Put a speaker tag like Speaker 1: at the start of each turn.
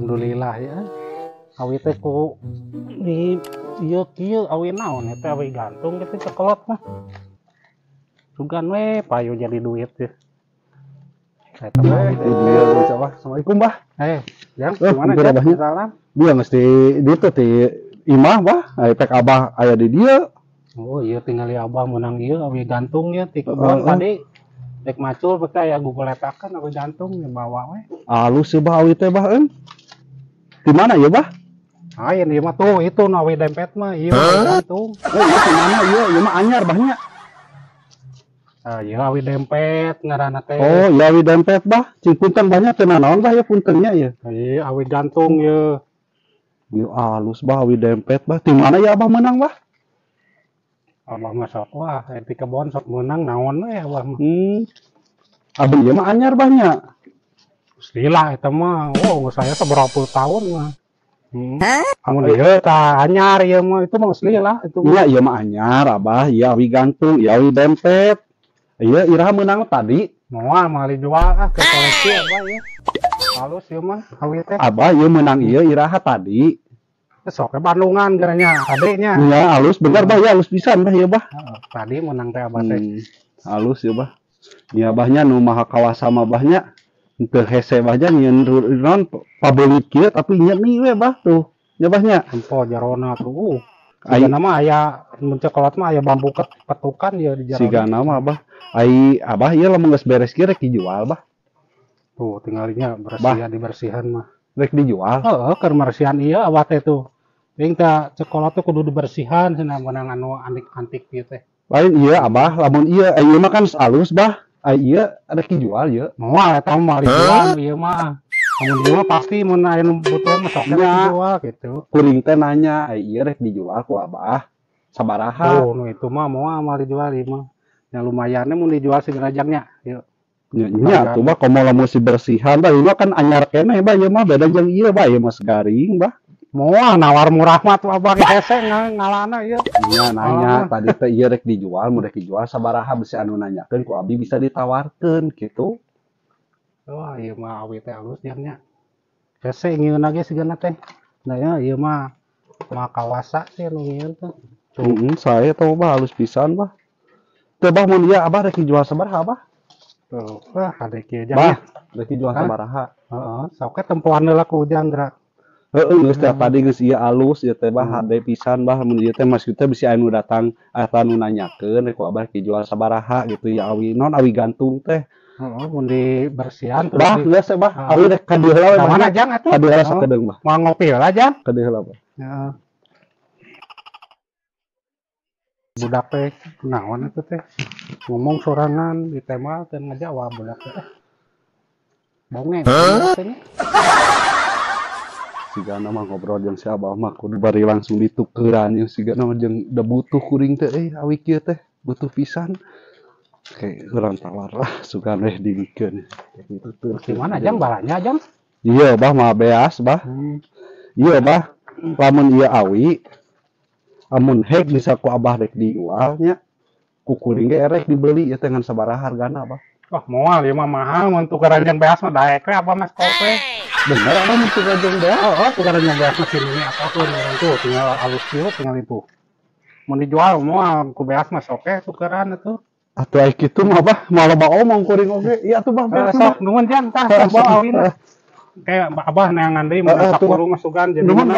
Speaker 1: Alhamdulillah ya. Awi teh ku di ieu kieu awi naon eta awi gantung gitu cekelot mah. Sugan we payu jadi duit ya. Eta mah awi teh.
Speaker 2: Dia coba. Assalamualaikum, Bah.
Speaker 1: Yang gimana
Speaker 2: kumpul
Speaker 1: Jang?
Speaker 2: abahnya.
Speaker 1: Salam.
Speaker 2: Dia mesti ditu ti imah, Bah. Aya tek abah aya di dieu.
Speaker 1: Oh iya tinggal abah menang ieu awi gantung ya ti kebon tadi. Dek macul beta aya guguletakeun awi gantung dibawa we.
Speaker 2: Alus sih, Bah, awi teh, Bah. Di mana ya, Bah?
Speaker 1: Ini mah tuh itu awi dempet mah ieu awi gantung.
Speaker 2: Iya di mana ieu mah anyar, Bahnya.
Speaker 1: Iya awi dempet ngaranna teh.
Speaker 2: Oh, iya awi dempet, Bah. Cing punten banyak teu naon, Bah, ya puntennya ya.
Speaker 1: Iya awi gantung ya.
Speaker 2: Ieu alus, Bah, awi dempet, Bah. Di mana ya Abah menang, Bah?
Speaker 1: Abah mah sok wah di kebon sok menang naon we abah mah.
Speaker 2: Abah ieu mah anyar banyak.
Speaker 1: Gila eta mah. Oh, saya seberapa puluh tahun mah. Amun ieu tah anyar ieu mah itu mah asli lah itu.
Speaker 2: Iya, ieu mah anyar, Abah. Iya awi gantung, iya awi dempet. Iya, iraha menang tadi.
Speaker 1: Moal mah dijual ke koleksi abah ya. Halus ieu mah awi teh.
Speaker 2: Abah ieu menang ieu iraha tadi.
Speaker 1: Sok ke Bandungan geranya adeknya.
Speaker 2: Iya, halus bener, Bah. Ya halus pisan, Bah, ya, Bah.
Speaker 1: Tadi menang teh abah teh.
Speaker 2: Halus ya, Bah. Ya, Bahnya nu maha kawasa mah Bahnya. Teu hese Bahnya nyieun non pabelit kieu tapi nyieun nih we, Bah, tuh. Ya, Bahnya.
Speaker 1: Empo jarona tuh. Sigana mah aya mencekolot mah aya bambu petukan ya di jarona.
Speaker 2: Sigana mah, Bah. Ai Abah ieu lamun geus beres kieu rek dijual, Bah.
Speaker 1: Tuh tinggalnya bersih dibersihan mah.
Speaker 2: Rek dijual.
Speaker 1: Heeh, keur marsihan ieu abah teh tuh. Ting teh cekolot tuh kudu dibersihan cenah menang anu antik-antik kieu teh.
Speaker 2: Lain ieu Abah, lamun ieu mah kan halus, Bah. Ieu rek dijual ieu.
Speaker 1: Moal eta mah dijual ieu mah. Amun ieu mah pasti mun aya nu butuh mah sok dijual gitu.
Speaker 2: Kuring teh nanya, ieu rek dijual ku Abah. Sabaraha?
Speaker 1: Oh, nu itu mah moal dijual ieu mah. Yang lumayannya mun dijual segerajangnya. Yuk.
Speaker 2: Nya tuh Bah komo lamun si bersihan Bah ieu kan anyar keneh Bah ieu mah beda jeung ieu Bah ieu mah segaring Bah.
Speaker 1: Moal nawar murah mah tuh abah hese ngalana ieu.
Speaker 2: Iya nanya tadi teh ieu rek dijual, mun rek dijual sabaraha bisi anu nanyakeun ku abdi bisa ditawarkeun gitu.
Speaker 1: Wah, ieu mah awi teh alus jangnya. Hese ngieun lagi sigana teh. Nah ya ieu mah kawasa sih nu ngieun teh.
Speaker 2: Saya tahu Bah halus pisan Bah. Teu Bah mun ieu Abah rek dijual sabaraha Bah?
Speaker 1: Tuh, wah adek kieu
Speaker 2: Bah,
Speaker 1: jangnya.
Speaker 2: rek dijual sabaraha?
Speaker 1: Heeh, sok ke tempoan heula ku ujang gerak.
Speaker 2: Heeh, geus teh tadi geus ieu alus ieu teh Bah hade pisan Bah mun ieu teh maksud teh bisi anu datang aya nu nanyakeun rek ku Abah dijual sabaraha gitu ya awi non awi gantung teh.
Speaker 1: Heeh, mun dibersihan
Speaker 2: Bah, geus teh Bah, awi rek ka dieu heula
Speaker 1: Ka mana jang atuh?
Speaker 2: Ka dieu heula sakedeung Bah.
Speaker 1: Mau ngopi heula jang?
Speaker 2: Ka dieu heula Bah.
Speaker 1: Heeh. Budak teh naon atuh teh? Ngomong sorangan di tema teu ngajawab budak teh. Bonge.
Speaker 2: Sigana mah ngobrol jeung si Abah mah kudu bari langsung ditukeran jeung sigana mah jeung da butuh kuring teh awi kieu teh butuh pisan. Kayak urang tawar lah sugan we dibikeun.
Speaker 1: Gitu tuh. Di mana jang balanya jang?
Speaker 2: Iya Bah mah beas Bah. Iya Bah. Lamun ieu awi amun hek bisa ku Abah rek dijual nya. Ku kuring ge rek dibeli ieu teh ngan sabaraha hargana Bah.
Speaker 1: Wah, moal ieu mah mahal mun tukaran jeung beas mah daek we apa mas kope.
Speaker 2: Bener Abah mun tukaran jeung beas?
Speaker 1: Heeh, tukaran jeung beas mah sini apapun tuh tinggal alus kieu tinggal itu. Mun dijual moal ku beas mah sok tukaran atuh.
Speaker 2: Atuh aya kitu mah Bah, malah bae omong kuring oge. Iya tuh Bah, beas
Speaker 1: Sok nuhun jang tah bawa awina. Kayak Abah neangan deui mun sakurung masukan jadi.
Speaker 2: Nuhun.